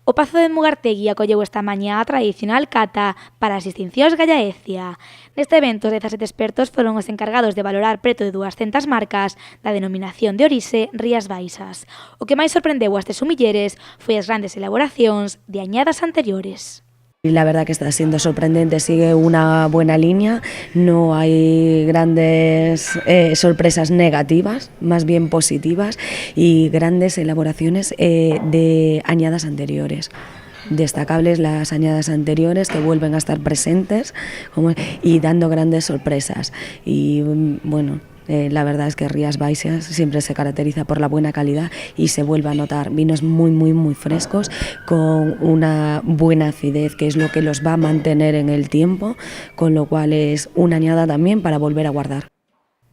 O Pazo de Mugartegui acolleu esta mañá a tradicional cata para as distincións Gallaecia. Neste evento, os 17 expertos foron os encargados de valorar preto de 200 marcas da denominación de orixe Rías Baixas. O que máis sorprendeu a estes sumilleres foi as grandes elaboracións de añadas anteriores. La verdad que está siendo sorprendente, sigue una buena línea, no hay grandes sorpresas negativas, más bien positivas, y grandes elaboraciones de añadas anteriores. Destacables las añadas anteriores que vuelven a estar presentes y dando grandes sorpresas. Y bueno, la verdad es que Rías Baixas siempre se caracteriza por la buena calidad y se vuelve a notar vinos muy frescos con una buena acidez, que es lo que los va a mantener en el tiempo, con lo cual es una añada también para volver a guardar.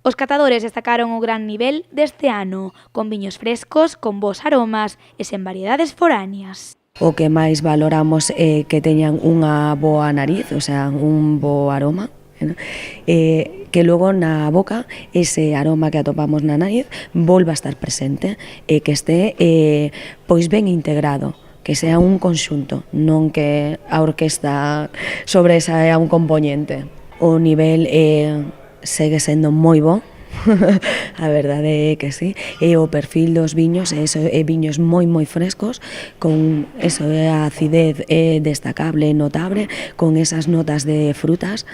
Os catadores destacaron o gran nivel deste ano, con viños frescos, con bons aromas e sen variedades foráneas. O que máis valoramos é que teñan unha boa nariz, o sea, un bo aroma, ¿no? Que logo na boca ese aroma que atopamos na nariz volva a estar presente e que este pois ben integrado, que sea un conxunto, non que a orquesta sobresaia un componente. O nivel segue sendo moi bo, a verdade é que sí, e o perfil dos viños viños moi frescos, con eso, a acidez destacable, notable, con esas notas de frutas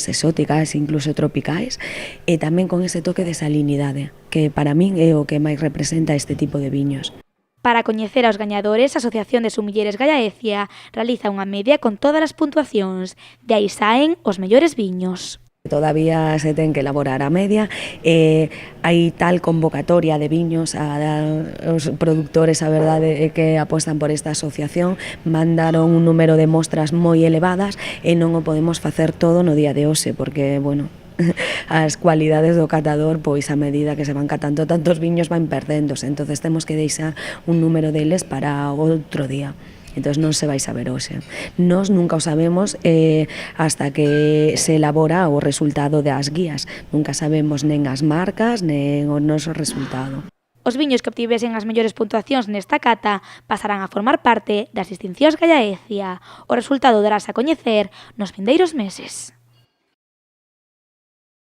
exóticas, incluso tropicais, e tamén con ese toque de salinidade, que para min é o que máis representa este tipo de viños. Para coñecer aos gañadores, a Asociación de Sumilleres Gallaecia realiza unha media con todas as puntuacións, de aí saen os mellores viños. Todavía se ten que elaborar a media, hai tal convocatoria de viños os produtores, a verdade é que apostan por esta asociación, mandaron un número de mostras moi elevadas e non o podemos facer todo no día de hoxe, porque, bueno, as cualidades do catador, pois a medida que se van catando tantos viños van perdéndose, entonces temos que deixar un número deles para outro día. Entón non se vai saber hoxe. Nós nunca o sabemos hasta que se elabora o resultado das guías. Nunca sabemos nen as marcas, nen o noso resultado. Os viños que obtivesen as mellores puntuacións nesta cata pasarán a formar parte das distincións Gallaecia. O resultado darás a coñecer nos vindeiros meses.